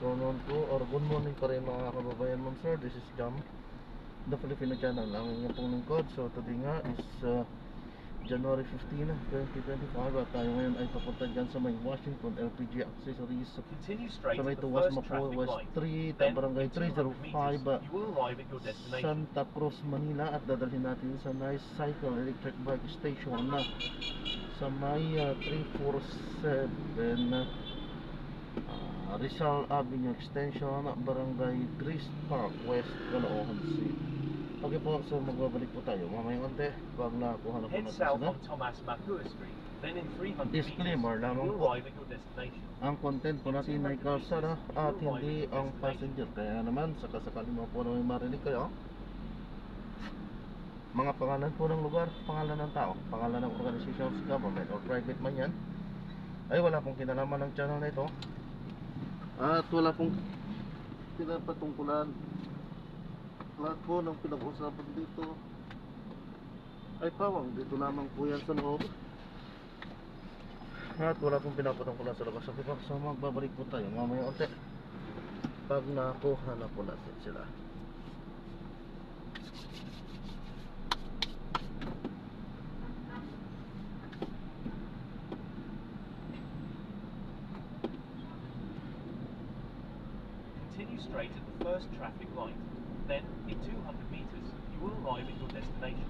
afternoon po or good morning pa rin mga kababayan, ma'am sir. This is Jam, the Filipino channel. Ang inyong pong lingkod. So today nga is January 15, 2025 at tayo ngayon ay papunta dyan sa may Washington LPG Accessories sa may Tuwas Mapo West 3, Barangay 305, Santa Cruz, Manila. At dadalhin natin sa Nice Cycle Electric Bike Station na sa may 347 Rizal Avenue Extension, Barangay Grace Park West, Caloocan City. Okay po, so magbabalik po tayo mamayang konti pag nakuha na po natin sila. Disclaimer lamang po, ang content po natin ay kalsada at hindi ang passenger. Kaya naman, sakasakali mo po na may marinig kayo, mga pangalan po ng lugar, pangalan ng tao, pangalan ng organization, government or private man yan, ay wala pong kinalaman ng channel na ito at wala pong pinapatungkulan. Lahat po ng pinag-usapan dito ay pawang dito lamang po yan sa loob at wala pong pinapatungkulan sa labas. Okay po, so magbabalik po tayo mamaya unti pag nakuha na po natin sila. Continue straight at the first traffic light. Then, in 200 meters, you will arrive at your destination.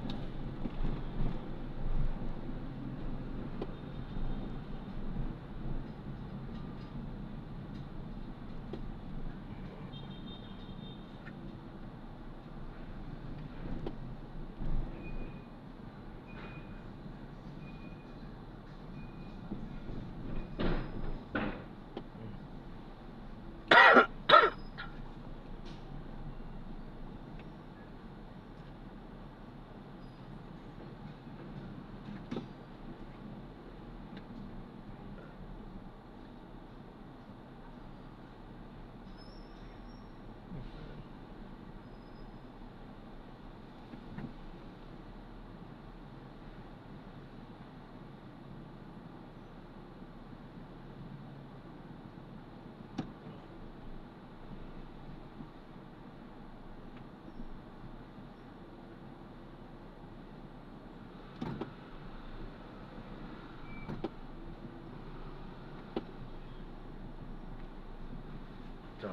You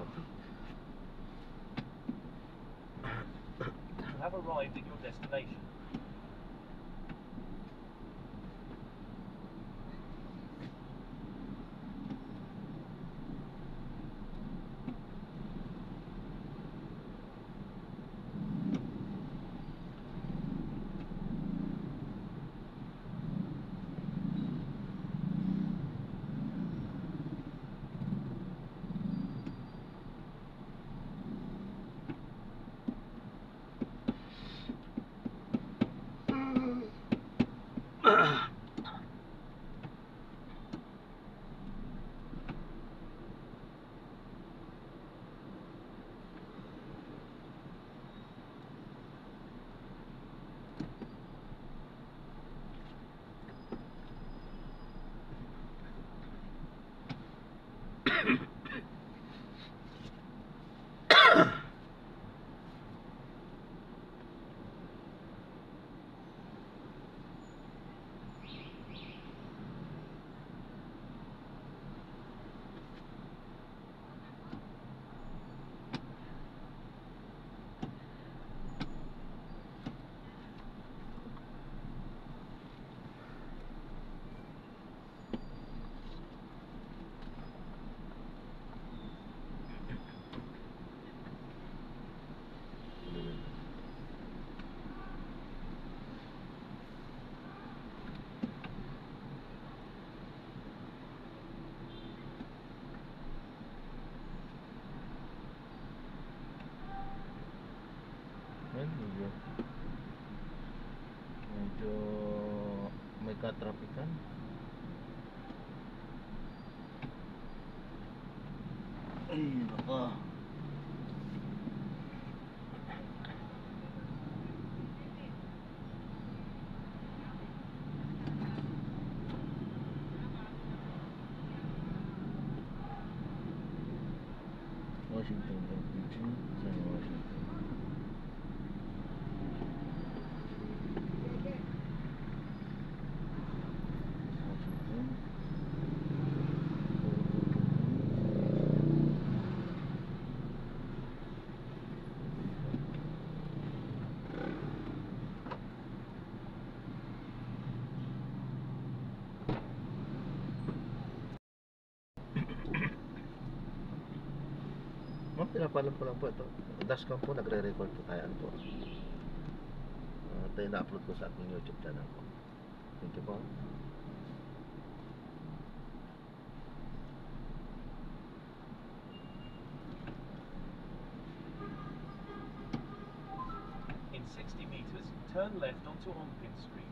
have arrived at your destination. Medyo may katrapikan. Ay, naka. Washington, LPG, San Washington. Washington. Ma'am, pinapalam ko lang po ito. Dashcam po, nagre-record po tayo. Ano po? Ito yung na-upload ko sa aking YouTube channel po. Thank you po. In 60 meters, turn left onto Onpin Street.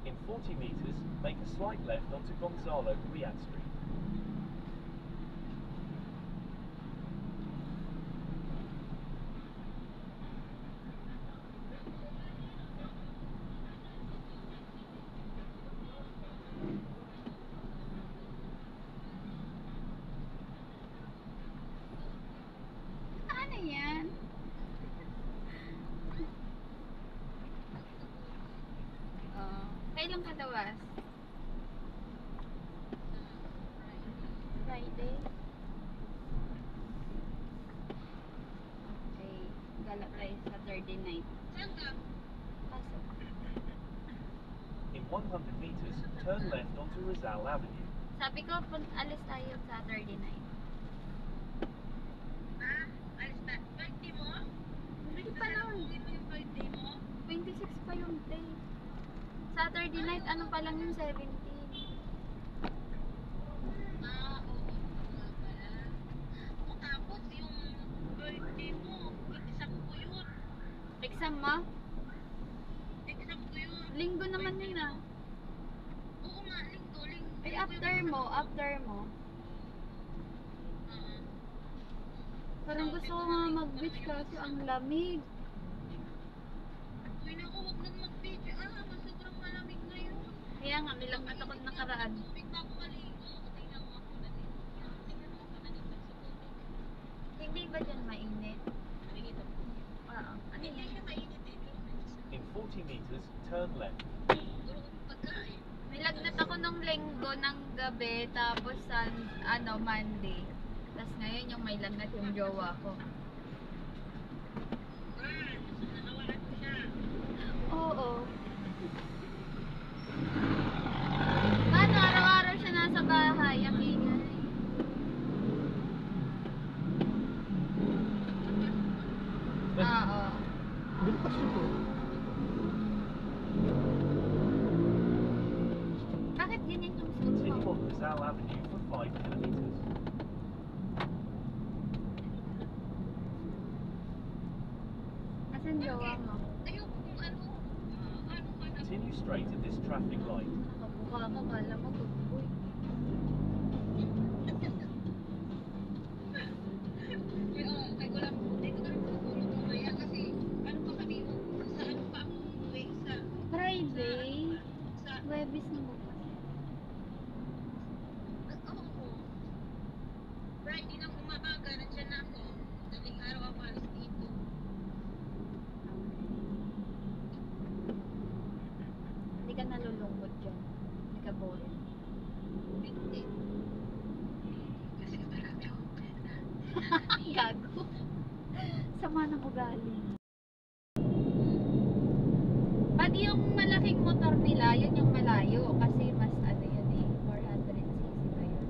In 40 meters, make a slight left onto Gonzalo Riyadh Street. Ano yan? Kailan ka dawas? Friday? Okay, gala tayo Saturday night. Pasok. In 100 meters, turn left onto Rizal Avenue. Sabi ko, alis tayo Saturday night. Alis na. Birthday mo? Hindi pa lang. Hindi mo yung birthday mo? 26 pa yung day. Saturday night, ano pa lang yung 17. Oo. Nga pala. O tapos yung birthday mo, exam ko yun. Exam mo? Exam ko yun. Linggo naman yun ah. Oo nga, linggo. Ay, after mo. Parang gusto ko nga mag-beach kasi ang lamig. Uy, naku, huwag nang mag-beach. Sobrang malamig ngayon. Kaya nga, nilagnat ako nakaraan. Tubig na ako maligo. Tingnan mo ako na din. Tingnan mo ako na din sa tubig. Hindi ba dyan mainit? Mainit ako. Oo. Ano Hindi yan? siya mainit eh. In 40 meters, turn left. Puro ko pagkain. Nilagnat ako nung late. Linggo ng gabi, tapos Monday. Tapos ngayon yung may lagnat yung jowa ko. Oo. Paano araw-araw siya nasa bahay, ang ingay. Oo. Bilpas ito. Bakit ganyan yung suit Continue mo? on Rizal Avenue for 5 kilometers. Asan jowa mo? Ayoko kung ano ka na. Continue straight at this traffic light. Nakabuka ka, kala mo tutuloy. Ay, wala mo. Dito ka rin matutulog mamaya kasi ano pa kami, sa ano pa ang way sa Friday, sa Webis na bukas. oo. Friday ng umaga, nandiyan na ako. Daling araw ako alis dito. Hindi ka nalulungkot dyan. Hindi ka bored. Hindi. Kasi marami ako. Gago. Sama ng ugali. Pag yung malaking motor nila, yun yung malayo. Kasi mas ano yun eh, 400cc ba yun?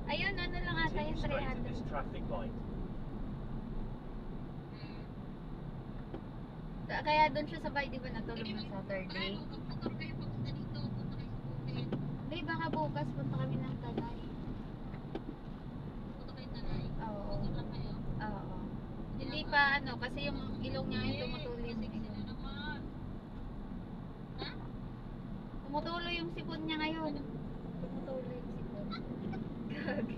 Ayun, ano lang ata Continue yung straight at this 300. traffic light. Kaya doon siya sabay, di ba natulog ng Saturday? Ano, magmotor kayo papunta dito, punta kayo sa bukid. Hindi, baka bukas punta kami ng Tanay. Punta kayo Tanay. Oo. Motor lang kayo. Oo. Hindi pa ano, kasi yung ilong niya yung tumutuloy yung Kasi ilong. naman. Ha? Tumutuloy yung sipon niya ngayon. Tumutuloy yung sipon. Gagi.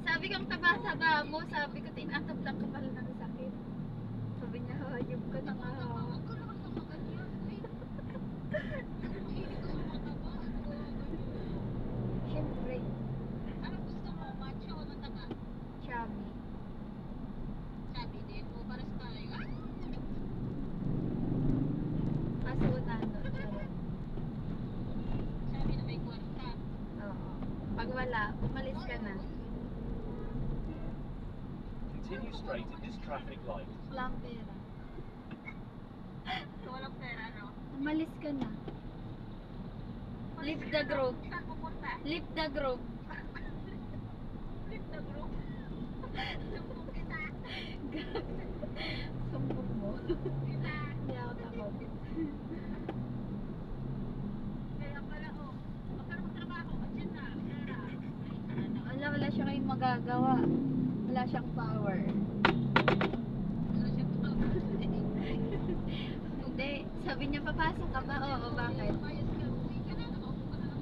Sabi kong taba-taba mo, sabi ko tinatab lang ka pala ng sakit. Sabi niya, hayop ka na nga. Huwag ka naman sa maganyan. Ay, mahilig ka sa mataba. Siyempre, Ano gusto mo? Macho o mataba? chubby. Sabi din mo, pares tayo. Ah! Kaso unano, charot. Sabi na may kwarta. Oo. Pag wala, umalis ka na. Continue straight at this traffic light. Wala kang pera. So, walang pera, no? Umalis ka na. Leave the group. Saan pupunta? Leave the group. Leave the group. Sumbong kita. Sumbong mo. Kita. Hindi ako takot. Kaya pala, oh. Huwag ka na magtrabaho. Andiyan na. Pera. Ay, ano. Wala siya kayong magagawa. Wala siyang power. Wala siya pa. Hindi. Sabi niya, papasok ka ba? Oo, bakit? Mayas ka. Uwi ka na. Nakaupo ka na lang.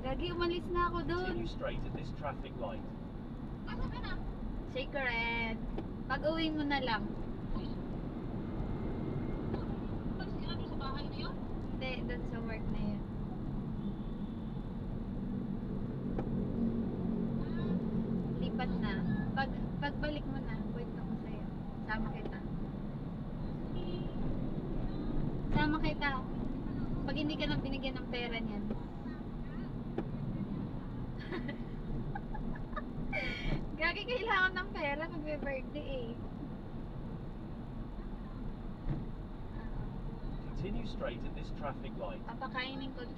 Gagi, umalis na ako doon. Continue straight at this traffic light. Pasok ka na. Secret. Pag uwi mo na lang. Palis ka na sa bahay na yun. Hindi, doon sa work na yun. Lipat na. Pagbalik mo na, kwento ko sa'yo. Sama kita. Sama kita. Pag hindi ka nang binigyan ng pera niyan. Gagi, kailangan ng pera pag may birthday eh. Continue straight at this traffic light. Papakainin ko.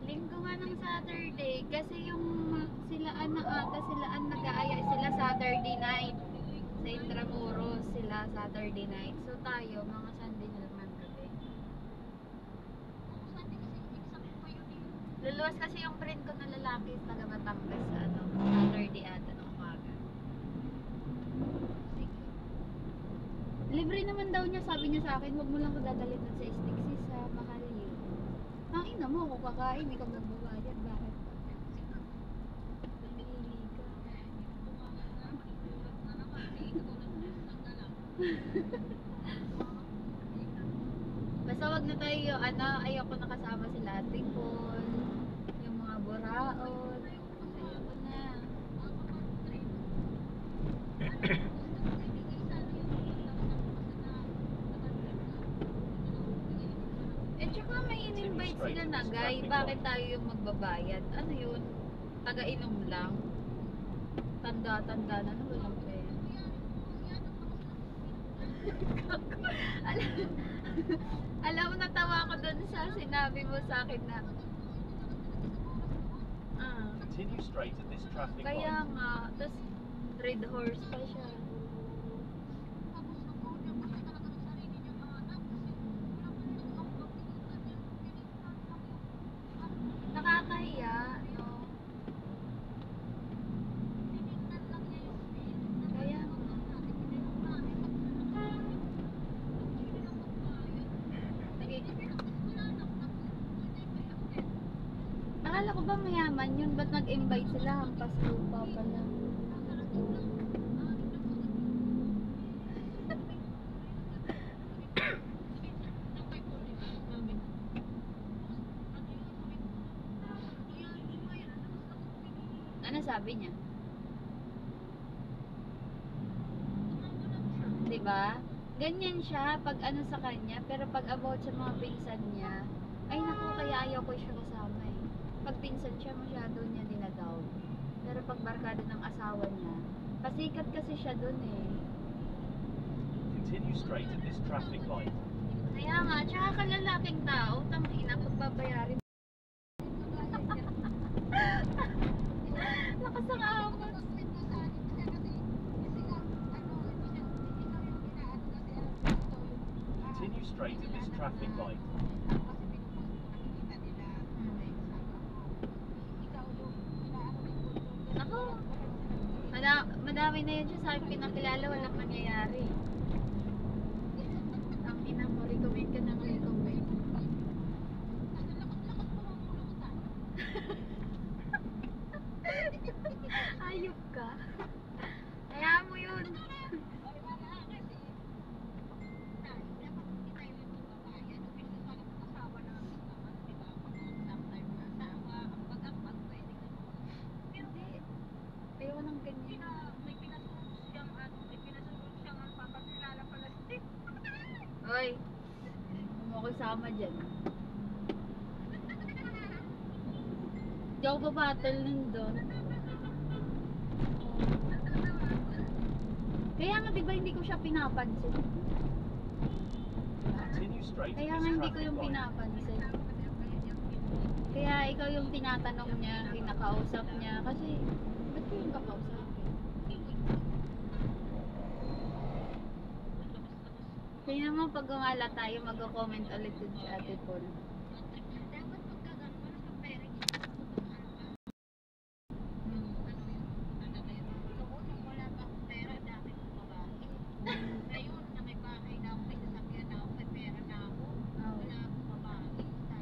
Linggo nga ng Saturday kasi yung sila nag-aaya sila Saturday night sa Intramuros sila Saturday night. So tayo mga Sunday na naman gabi. Luluwas kasi yung friend ko na lalaki taga Batangas sa Saturday ata ng umaga. Sige. Libre naman daw niya, sabi niya sa akin, wag mo lang ko dadalhin dun sa Stiksis sa Mahalil. Ang ina mo, kung kakain, ikaw magbabayad, bakit? Namili ka. Basta wag na tayo, ayoko na kasama sila Ate Paul, yung mga buraon. Ayoko na. nag-invite sila na guy, bakit tayo yung magbabayad? Ano yun? Taga-inom lang? Tanda-tanda na walang pera. alam, alam mo, natawa ko dun sa sinabi mo sa akin na Continue straight at this traffic kaya light. nga, tas red horse pa siya. Nakakahiya, no? Kaya nga. Akala ko ba mayaman yun? Ba't nag-invite sila? Hampas lupa pala. Ano sabi niya? Diba? Ganyan siya pag ano sa kanya, pero pag about sa mga pinsan niya, ay naku, kaya ayaw ko siya kasama eh. Pag pinsan siya, masyado niya dinadown. Pero pag barkada ng asawa niya, pasikat kasi siya dun eh. Continue straight at this traffic light. Kaya nga, tsaka kalalaking tao, tangina, pagbabayarin. Lakas ang ahon. Continue straight at this traffic light. Ako, madami na yun siya sa akin pinakilala, walang nangyayari. Ang ina mo, recommend ka ng recommend. Ayop ka. Kaya mo yun. Hindi. Ayaw ng ganyan. Oy, huwag mo ko sama dyan. Di ako babattle nun doon. Kaya nga diba hindi ko siya pinapansin? Continue straight Kaya at nga this hindi ko traffic yung light. pinapansin. Kaya ikaw yung tinatanong niya, kinakausap niya. Kasi, ba't ko yung kakausapin? Kaya naman pag gumala tayo, mag-comment ulit dun si Ate Paul.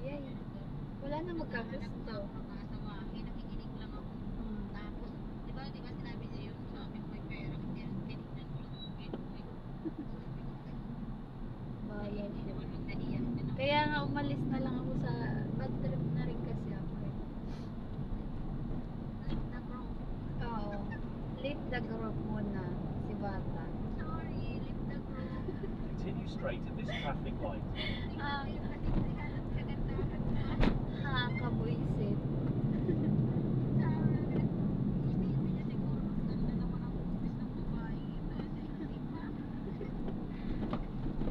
Yay. Wala na magkagusto. Bayan siya. Kaya nga umalis na lang ako sa bad trip na rin kasi ako eh. Oo. Leave the group muna si Bata. Continue straight at this traffic light. Nakakabuisit.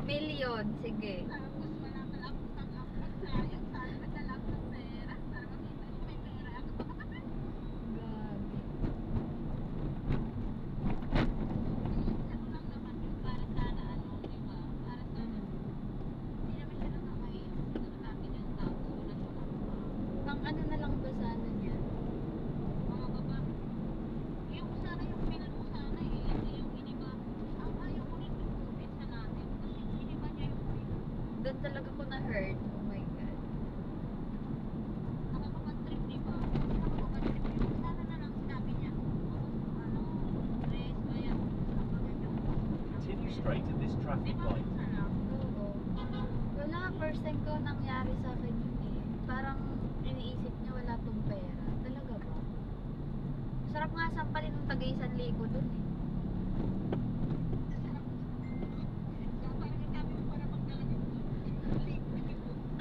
Million, sige. Grabe. Pang ano na lang ba sana niya? Doon talaga ko na-hurt. Oh my God. Continue straight at this traffic light. Oo. Wala, first time ko nangyari sa akin yun eh. Parang iniisip niya wala tong pera. Talaga ba? Sarap nga sampalin ng taga-1,000 dun eh.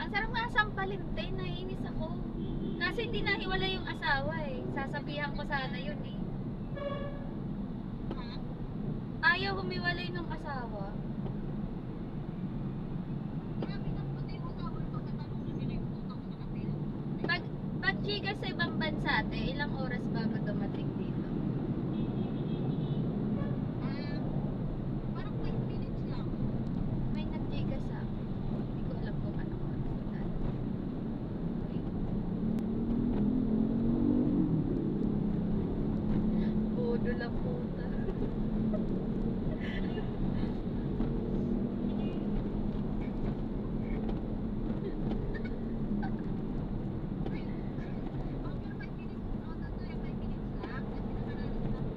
Ang sarap nga sasampalin din, naiinis ako. Kasi hindi nahiwala yung asawa eh. Sasabihan ko sana yun eh. Ha? Ayaw humiwalay ng asawa. Grabe na pati yung asawa ko sa tanong na nila yung utang sa kanila. Pag chika sa ibang bansa ate, ilang oras bago dumating dito? Parang 5 minutes lang. May nag-chika sa akin. Hindi ko alam kung anong oras na darating. Bodo lang puta. Pero 5 minutes, no? Tatlo yung 5 minutes lang. Kasi nakaranas lang.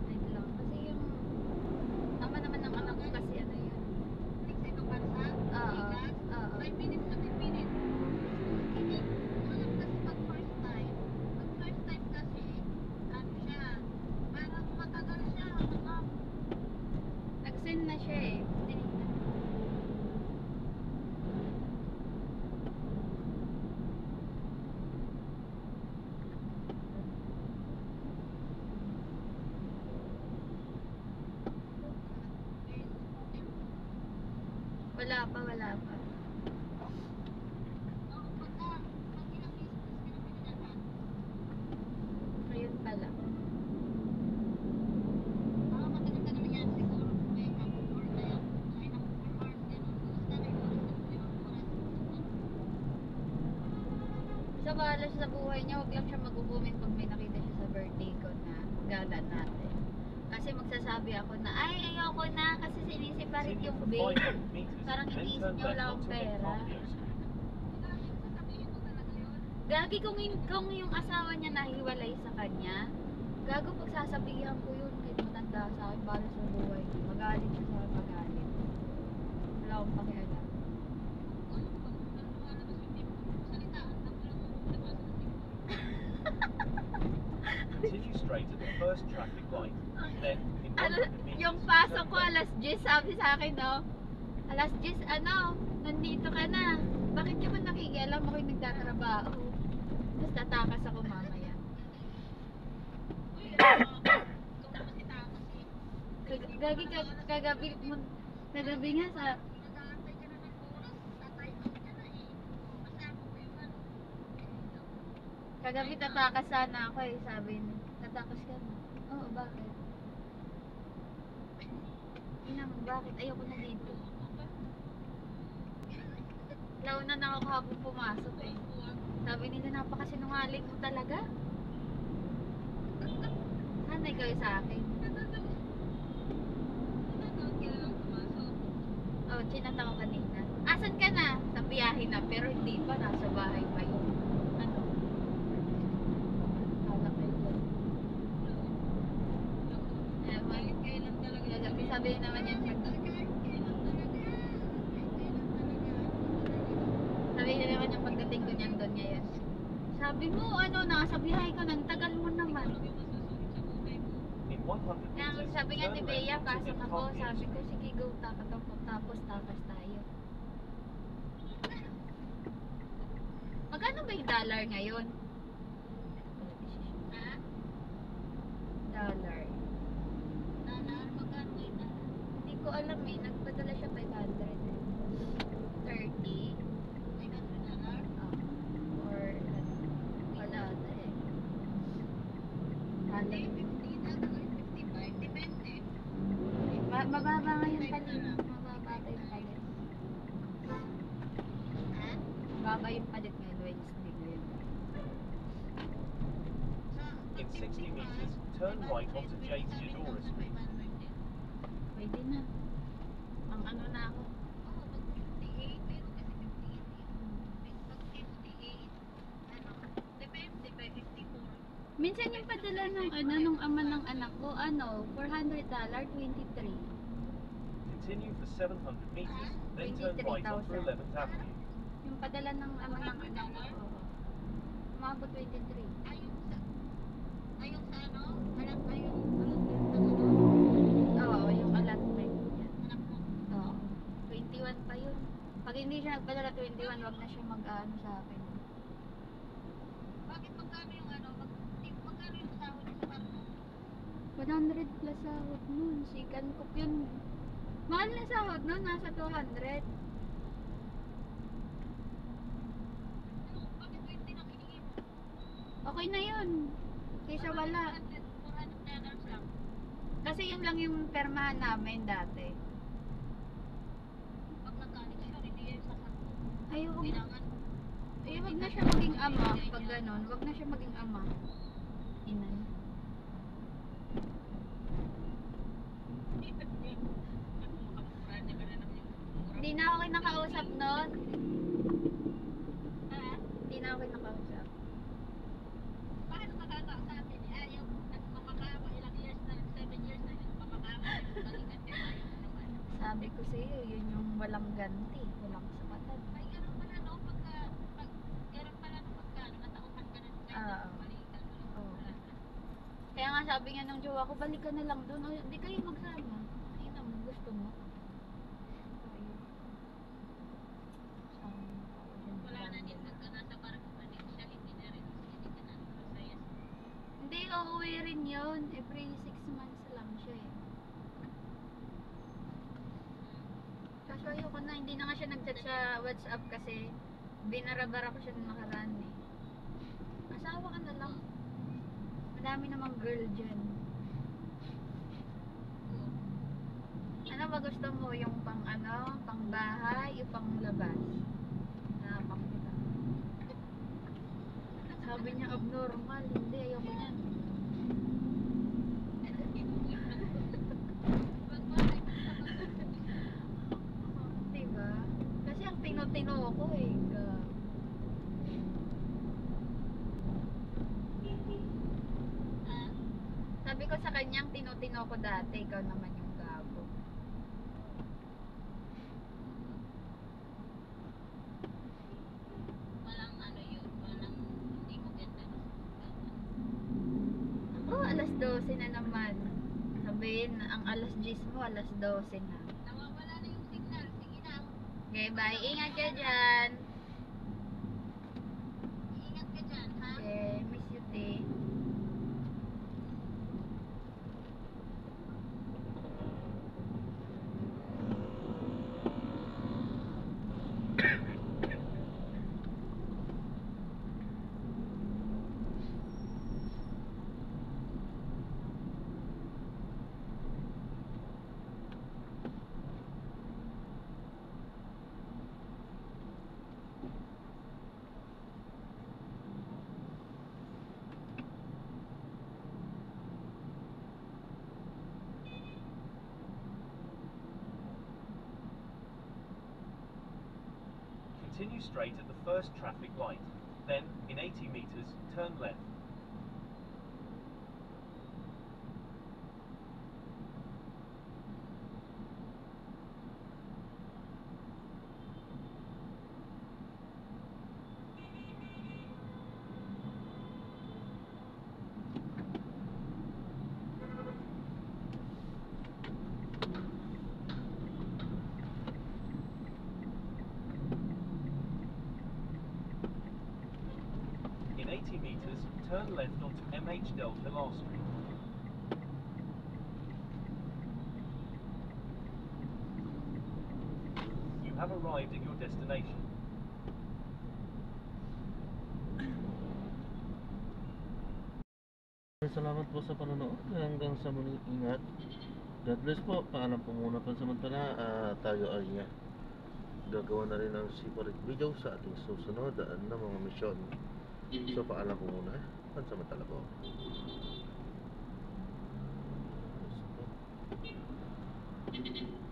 Wait lang. Kasi yung tama naman ng anak ko kasi ano yun. Like sa ibang bansa, Oo. Vegas, Oo. 5 minutes to 10 minutes. Hindi, alam kasi pag first time kasi, ano siya, parang matagal siya, Nag-send na siya eh. Tinignan ko. Wala pa, wala pa. Oo, pag ilang beses ka na pinadaan, Ngayon pa lang. matagal ka naman yan siguro, may or kaya, ay ng 4 hours, gano'n. Basta may oras na 5 oras. Sa bahala siya sa buhay niya, wag lang siya mag-comment pag may nakita siya sa birthday ko na gala natin. Kasi magsasabi ako na, ay ayoko na kasi sinisiparit Continue yung for babe. 500 meters, Parang then iniisip turn niya wala left akong onto pera. Carpio Street. Sasabihin mo talaga yun. Gagi kung yung asawa niya nahiwalay sa kanya, gago pagsasabihan ko yun kahit matanda sa akin para sa buhay. Magalit siya sa akin, magalit. Wala akong pakialam. Ano ba, kung lumalabas yung tipo mo, salitaan lang, walang lumabas ng tipo. Continue straight at the first traffic light. Then, in 100 Ano, meters, yung pasok turn ko left. alas 10, sabi sa akin, no? Alas 10, nandito ka na. Bakit ka man nakikialam ako yung nagtatrabaho? Tapos tatakas ako mamaya. Uy, ikaw naman si Takas eh. Gagi kagabi nga sa Nag-aantay ka na ng oras, tatay out ka na eh. Kasama ko yung ano. kagabi tatakas sana ako eh, sabi niya. Tatakas ka na. Oo, bakit? Ina mo, bakit? Ayoko na dito. Nauna na ako kahapon pumasok eh. Sabi nila, napakasinungaling mo talaga. Hanay kayo sa akin. Nanonood ka na lang pumasok. Oh, chinat ako kanina. Asan ka na? Sa biyahe na, pero hindi pa. Nasa bahay pa yun. Ano? Kala ko yun. Ewan. Kahit kailan talaga. Gagabi, sabi naman yan. Kahit kailan talaga. Kahit kailan talaga. Sabi niya naman yung pagdating ko niyan doon ngayon. Sabi mo, ano, nasa biyahe ka, nang tagal mo naman. Ano yung masusunod sa buhay mo? In 100 Kaya meters, sabi nga ni turn Bea, left onto pasok ako. Carpio Sabi ko, Street. sige go, tapos takas tayo. Magkano ba yung dollar ngayon? Ha? Dollar. Nalaan, magkano yun na? Hindi ko alam eh, nagpadala siya 500 eh. 30? $500? Or ano, wala na eh. Hindi, Ano? 50 na, 55. Depende. Mababa ngayon palit. Mababa pa yung palit. Ha? Mababa yung palit ngayon, Wednesday ngayon. In 60 meters, turn right onto J. Theodora Street. Pwede na. Ang ano na ako. Oo, pag 58, meron kasi 58 eh. Pag 58, ano, depende, by 54. Minsan yung padala ng ano, nung ama ng anak ko, ano, $400, 23. Continue for 700 meters, then turn right onto 23,000. 11th Avenue. Yung padala ng ama ng anak ko. Oo. Umabot 23. Ayong sa ano, anak, ayong alam mo yung ano, Oo, yung allotment niya. anak mo. Oo. 21 pa yun. Pag hindi siya nagpadala 21, wag na siya mag-ano sa akin. Bakit magkano yung ano? Magkano yung sahod niya sa barko? 100 plus sahod nun. Sikan ko yun. Mahal na sahod nun, nasa 200. Ano? Bakit 20 lang hiningi mo? Okay na yun. Kaysa wala. 400 dollars lang. Kasi yun lang yung permahan namin dati. Pag nagkaligasyon, hindi yan sa sakto. Ay, Kailangan wag na siya maging ama. Pag ganon, wag na siya maging ama. Inan. makamura niya ka na naman yung mura. Hindi na ako kinakausap nun. Ha? Hindi na ako kinakausap. Bakit nakakatawa sa atin? Ayaw, nagpapakawa, ilang years na, 7 years na nagpapakawa, balikan kaya ayaw mo naman. Sabi ko sa'yo, yun yung walang ganti. Walang sapatan. Ay, ganun pala no, ganun pala no, pagka natauhan ka na, Oo. balikan mo lang. Oo. Kaya nga sabi nga ng jowa ko, balikan na lang doon. O, hindi kayo magsama. Ayun naman, gusto mo. Ayun. Wala na din, pagka nasa barko pa din siya, hindi na rin, hindi ka na masaya. Hindi, uuwi rin yun. Every 6 months lang siya eh. Kaso ayoko na, hindi na nga siya nag-chat sa WhatsApp kasi binarabara ko siya nung nakaraan eh. Asawa ka na lang. Madami namang girl dyan. Ano ba gusto mo? Yung pang ano? Pang bahay? Yung pang labas? Na pang kita. Sabi niya abnormal. Hindi, ayoko yan. Diba? Kasi ang tino-tino ko eh. Sabi ko sa kanyang tino-tino ko dati. Ikaw naman yung gago. Walang ano yun, walang hindi maganda. Oh, alas 12 na naman. Sabihin, ang alas 10 mo, alas 12 na. Nawawala na yung signal, sige na. Okay, bye. Ingat ka dyan. Ingat ka dyan, ha? Okay, miss you, te. Continue straight at the first traffic light. Then, in 80 meters, turn left. In 80 meters, turn left onto MH Delta Last Street. You have arrived at your destination. Salamat po sa panonood. Hanggang sa muli, ingat. God bless po. Paalam po muna pansamantala. Tayo ay gagawa na rin ng separate video sa ating susunod na mga misyon. So paalam po muna. Pansamantala po. Yes po.